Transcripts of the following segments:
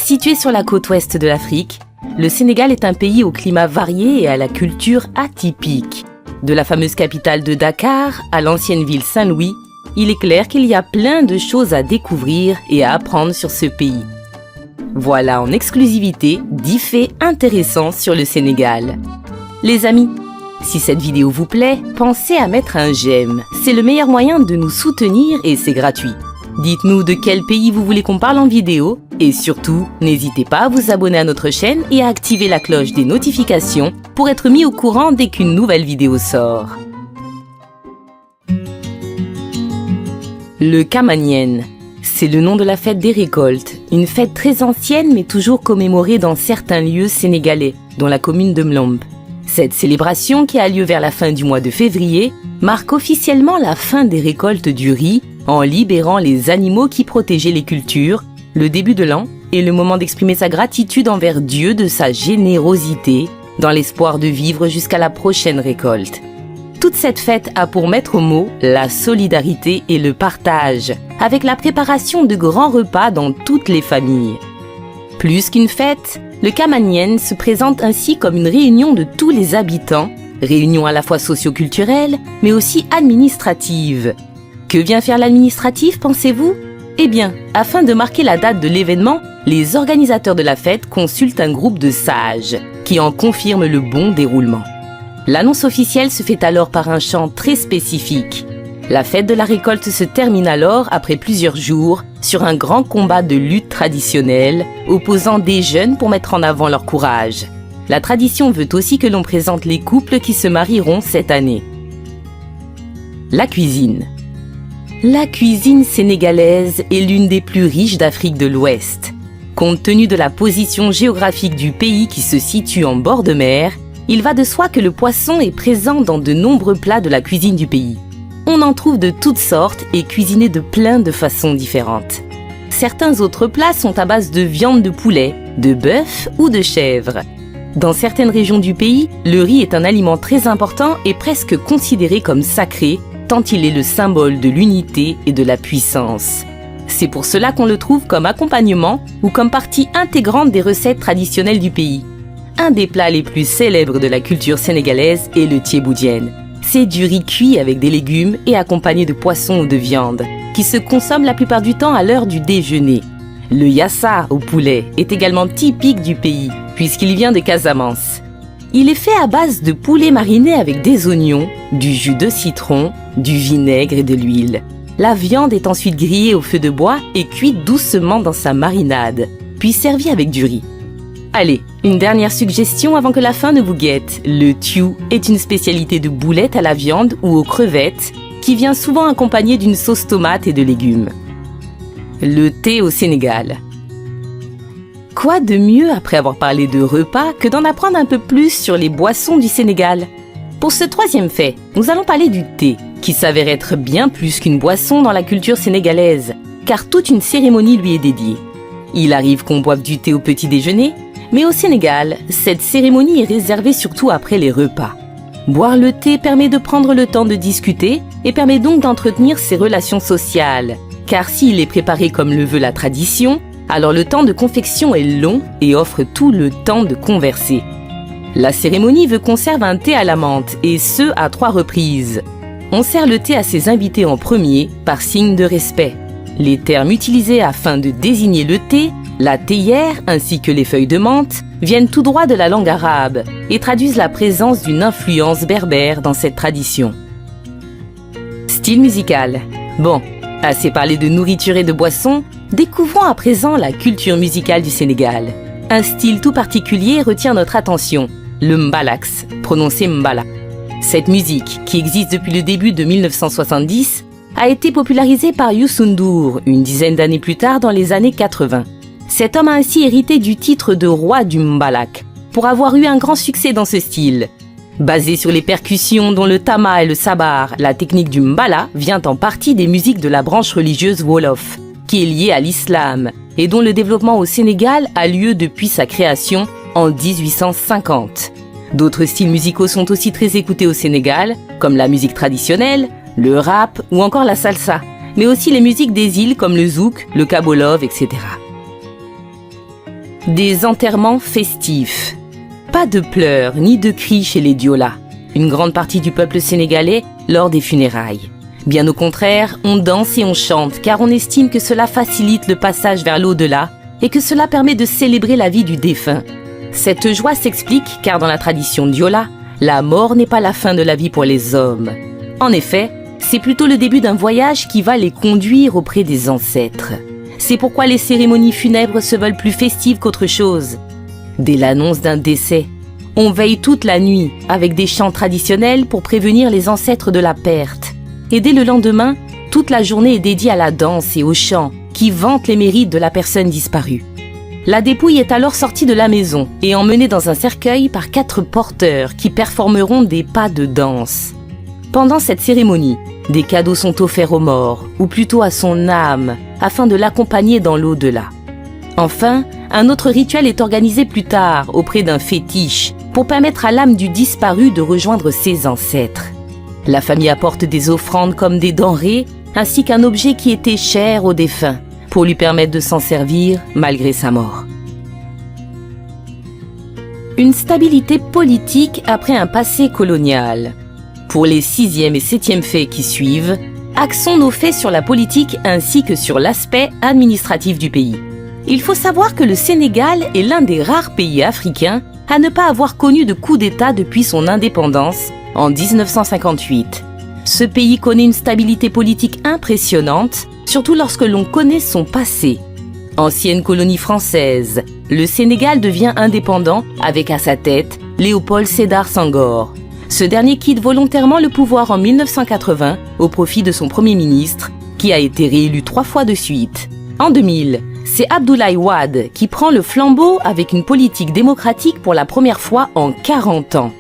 Situé sur la côte ouest de l'Afrique, le Sénégal est un pays au climat varié et à la culture atypique. De la fameuse capitale de Dakar à l'ancienne ville Saint-Louis, il est clair qu'il y a plein de choses à découvrir et à apprendre sur ce pays. Voilà en exclusivité 10 faits intéressants sur le Sénégal. Les amis, si cette vidéo vous plaît, pensez à mettre un j'aime. C'est le meilleur moyen de nous soutenir et c'est gratuit. Dites-nous de quel pays vous voulez qu'on parle en vidéo et surtout, n'hésitez pas à vous abonner à notre chaîne et à activer la cloche des notifications pour être mis au courant dès qu'une nouvelle vidéo sort. Le Kamanienne, c'est le nom de la fête des récoltes, une fête très ancienne mais toujours commémorée dans certains lieux sénégalais, dont la commune de Mlombe. Cette célébration, qui a lieu vers la fin du mois de février, marque officiellement la fin des récoltes du riz en libérant les animaux qui protégeaient les cultures, le début de l'an et le moment d'exprimer sa gratitude envers Dieu de sa générosité dans l'espoir de vivre jusqu'à la prochaine récolte. Toute cette fête a pour maître mot la solidarité et le partage, avec la préparation de grands repas dans toutes les familles. Plus qu'une fête, le Kamanienne se présente ainsi comme une réunion de tous les habitants, réunion à la fois socio-culturelle, mais aussi administrative. Que vient faire l'administratif, pensez-vous ? Eh bien, afin de marquer la date de l'événement, les organisateurs de la fête consultent un groupe de sages, qui en confirment le bon déroulement. L'annonce officielle se fait alors par un chant très spécifique. La fête de la récolte se termine alors, après plusieurs jours, sur un grand combat de lutte traditionnelle, opposant des jeunes pour mettre en avant leur courage. La tradition veut aussi que l'on présente les couples qui se marieront cette année. La cuisine. La cuisine sénégalaise est l'une des plus riches d'Afrique de l'Ouest. Compte tenu de la position géographique du pays qui se situe en bord de mer, il va de soi que le poisson est présent dans de nombreux plats de la cuisine du pays. On en trouve de toutes sortes et cuisinés de plein de façons différentes. Certains autres plats sont à base de viande de poulet, de bœuf ou de chèvre. Dans certaines régions du pays, le riz est un aliment très important et presque considéré comme sacré, tant il est le symbole de l'unité et de la puissance. C'est pour cela qu'on le trouve comme accompagnement ou comme partie intégrante des recettes traditionnelles du pays. Un des plats les plus célèbres de la culture sénégalaise est le thiéboudiène. C'est du riz cuit avec des légumes et accompagné de poisson ou de viande, qui se consomme la plupart du temps à l'heure du déjeuner. Le yassa au poulet est également typique du pays, puisqu'il vient de Casamance. Il est fait à base de poulet mariné avec des oignons, du jus de citron, du vinaigre et de l'huile. La viande est ensuite grillée au feu de bois et cuite doucement dans sa marinade, puis servie avec du riz. Allez, une dernière suggestion avant que la faim ne vous guette. Le thiou est une spécialité de boulettes à la viande ou aux crevettes qui vient souvent accompagnée d'une sauce tomate et de légumes. Le thé au Sénégal. Quoi de mieux après avoir parlé de repas que d'en apprendre un peu plus sur les boissons du Sénégal ? Pour ce troisième fait, nous allons parler du thé, qui s'avère être bien plus qu'une boisson dans la culture sénégalaise, car toute une cérémonie lui est dédiée. Il arrive qu'on boive du thé au petit déjeuner, mais au Sénégal, cette cérémonie est réservée surtout après les repas. Boire le thé permet de prendre le temps de discuter et permet donc d'entretenir ses relations sociales, car s'il est préparé comme le veut la tradition, alors le temps de confection est long et offre tout le temps de converser. La cérémonie veut qu'on serve un thé à la menthe, et ce à 3 reprises. On sert le thé à ses invités en premier, par signe de respect. Les termes utilisés afin de désigner le thé, la théière ainsi que les feuilles de menthe, viennent tout droit de la langue arabe et traduisent la présence d'une influence berbère dans cette tradition. Style musical. Bon, assez parlé de nourriture et de boissons, découvrons à présent la culture musicale du Sénégal. Un style tout particulier retient notre attention, le mbalax, prononcé mbala. Cette musique, qui existe depuis le début de 1970, a été popularisée par Youssou N'Dour une dizaine d'années plus tard dans les années 80. Cet homme a ainsi hérité du titre de roi du mbalax, pour avoir eu un grand succès dans ce style. Basé sur les percussions dont le tama et le sabar, la technique du mbala vient en partie des musiques de la branche religieuse Wolof, qui est liée à l'islam, et dont le développement au Sénégal a lieu depuis sa création en 1850. D'autres styles musicaux sont aussi très écoutés au Sénégal, comme la musique traditionnelle, le rap ou encore la salsa, mais aussi les musiques des îles comme le zouk, le kabolov, etc. Des enterrements festifs. Pas de pleurs ni de cris chez les Diola, une grande partie du peuple sénégalais, lors des funérailles. Bien au contraire, on danse et on chante car on estime que cela facilite le passage vers l'au-delà et que cela permet de célébrer la vie du défunt. Cette joie s'explique car dans la tradition Diola, la mort n'est pas la fin de la vie pour les hommes. En effet, c'est plutôt le début d'un voyage qui va les conduire auprès des ancêtres. C'est pourquoi les cérémonies funèbres se veulent plus festives qu'autre chose. Dès l'annonce d'un décès, on veille toute la nuit avec des chants traditionnels pour prévenir les ancêtres de la perte. Et dès le lendemain, toute la journée est dédiée à la danse et aux chants qui vantent les mérites de la personne disparue. La dépouille est alors sortie de la maison et emmenée dans un cercueil par 4 porteurs qui performeront des pas de danse. Pendant cette cérémonie, des cadeaux sont offerts aux morts, ou plutôt à son âme, afin de l'accompagner dans l'au-delà. Enfin, un autre rituel est organisé plus tard auprès d'un fétiche pour permettre à l'âme du disparu de rejoindre ses ancêtres. La famille apporte des offrandes comme des denrées, ainsi qu'un objet qui était cher au défunt, pour lui permettre de s'en servir malgré sa mort. Une stabilité politique après un passé colonial. Pour les 6e et 7e faits qui suivent, axons nos faits sur la politique ainsi que sur l'aspect administratif du pays. Il faut savoir que le Sénégal est l'un des rares pays africains à ne pas avoir connu de coup d'État depuis son indépendance en 1958. Ce pays connaît une stabilité politique impressionnante, surtout lorsque l'on connaît son passé. Ancienne colonie française, le Sénégal devient indépendant avec à sa tête Léopold Sédar Senghor. Ce dernier quitte volontairement le pouvoir en 1980 au profit de son premier ministre, qui a été réélu 3 fois de suite. En 2000, c'est Abdoulaye Wade qui prend le flambeau avec une politique démocratique pour la première fois en 40 ans.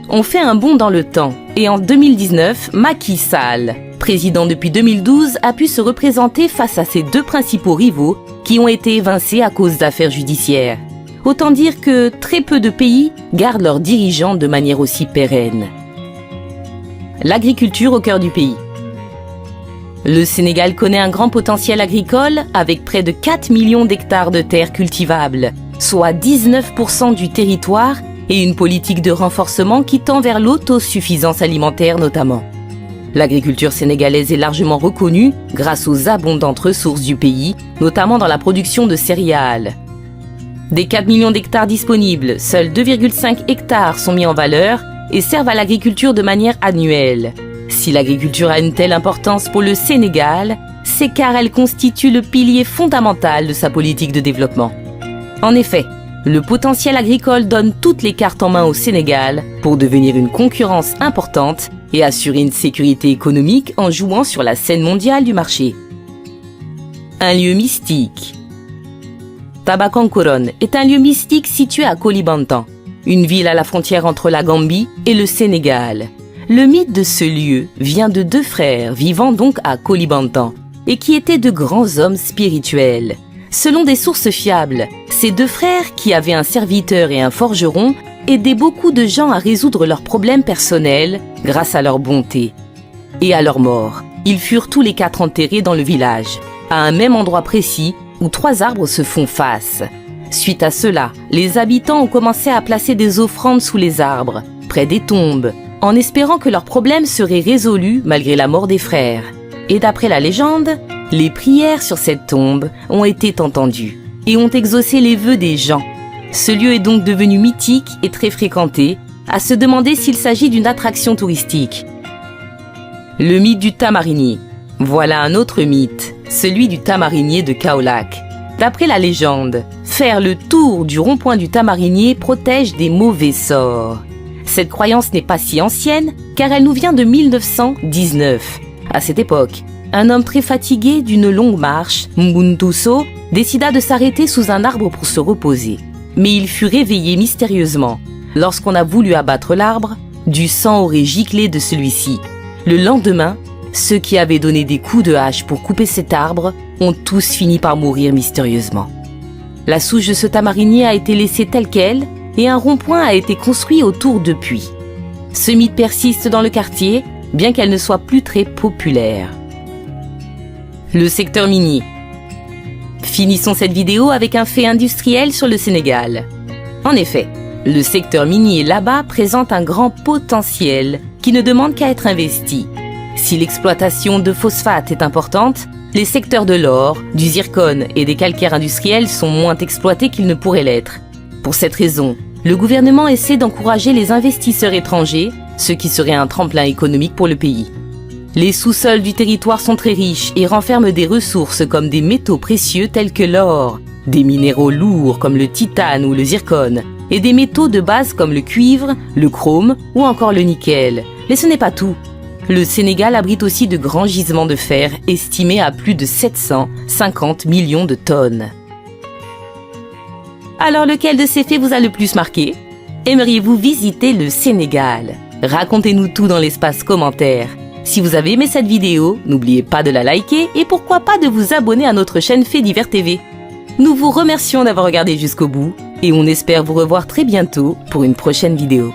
On fait un bond dans le temps et en 2019, Macky Sall, président depuis 2012, a pu se représenter face à ses 2 principaux rivaux qui ont été évincés à cause d'affaires judiciaires. Autant dire que très peu de pays gardent leurs dirigeants de manière aussi pérenne. L'agriculture au cœur du pays. Le Sénégal connaît un grand potentiel agricole avec près de 4 millions d'hectares de terres cultivables, soit 19% du territoire et une politique de renforcement qui tend vers l'autosuffisance alimentaire notamment. L'agriculture sénégalaise est largement reconnue grâce aux abondantes ressources du pays, notamment dans la production de céréales. Des 4 millions d'hectares disponibles, seuls 2,5 hectares sont mis en valeur et servent à l'agriculture de manière annuelle. Si l'agriculture a une telle importance pour le Sénégal, c'est car elle constitue le pilier fondamental de sa politique de développement. En effet, le potentiel agricole donne toutes les cartes en main au Sénégal pour devenir une concurrence importante et assurer une sécurité économique en jouant sur la scène mondiale du marché. Un lieu mystique. Tabakankoron est un lieu mystique situé à Koulibantang, une ville à la frontière entre la Gambie et le Sénégal. Le mythe de ce lieu vient de 2 frères vivant donc à Koulibantang et qui étaient de grands hommes spirituels. Selon des sources fiables, ces 2 frères, qui avaient un serviteur et un forgeron, aidaient beaucoup de gens à résoudre leurs problèmes personnels grâce à leur bonté. Et à leur mort, ils furent tous les 4 enterrés dans le village, à un même endroit précis où 3 arbres se font face. Suite à cela, les habitants ont commencé à placer des offrandes sous les arbres, près des tombes, en espérant que leurs problèmes seraient résolus malgré la mort des frères. Et d'après la légende, les prières sur cette tombe ont été entendues et ont exaucé les vœux des gens. Ce lieu est donc devenu mythique et très fréquenté, à se demander s'il s'agit d'une attraction touristique. Le mythe du tamarinier. Voilà un autre mythe, celui du tamarinier de Kaolack. D'après la légende, faire le tour du rond-point du tamarinier protège des mauvais sorts. Cette croyance n'est pas si ancienne, car elle nous vient de 1919. À cette époque, un homme très fatigué d'une longue marche, Mbuntuso, décida de s'arrêter sous un arbre pour se reposer. Mais il fut réveillé mystérieusement. Lorsqu'on a voulu abattre l'arbre, du sang aurait giclé de celui-ci. Le lendemain, ceux qui avaient donné des coups de hache pour couper cet arbre ont tous fini par mourir mystérieusement. La souche de ce tamarinier a été laissée telle qu'elle et un rond-point a été construit autour depuis. Ce mythe persiste dans le quartier, bien qu'elle ne soit plus très populaire. Le secteur minier. Finissons cette vidéo avec un fait industriel sur le Sénégal. En effet, le secteur minier là-bas présente un grand potentiel qui ne demande qu'à être investi. Si l'exploitation de phosphate est importante, les secteurs de l'or, du zircon et des calcaires industriels sont moins exploités qu'ils ne pourraient l'être. Pour cette raison, le gouvernement essaie d'encourager les investisseurs étrangers, ce qui serait un tremplin économique pour le pays. Les sous-sols du territoire sont très riches et renferment des ressources comme des métaux précieux tels que l'or, des minéraux lourds comme le titane ou le zircon, et des métaux de base comme le cuivre, le chrome ou encore le nickel. Mais ce n'est pas tout. Le Sénégal abrite aussi de grands gisements de fer estimés à plus de 750 millions de tonnes. Alors lequel de ces faits vous a le plus marqué? Aimeriez-vous visiter le Sénégal? Racontez-nous tout dans l'espace commentaire. Si vous avez aimé cette vidéo, n'oubliez pas de la liker et pourquoi pas de vous abonner à notre chaîne Faits Divers TV. Nous vous remercions d'avoir regardé jusqu'au bout et on espère vous revoir très bientôt pour une prochaine vidéo.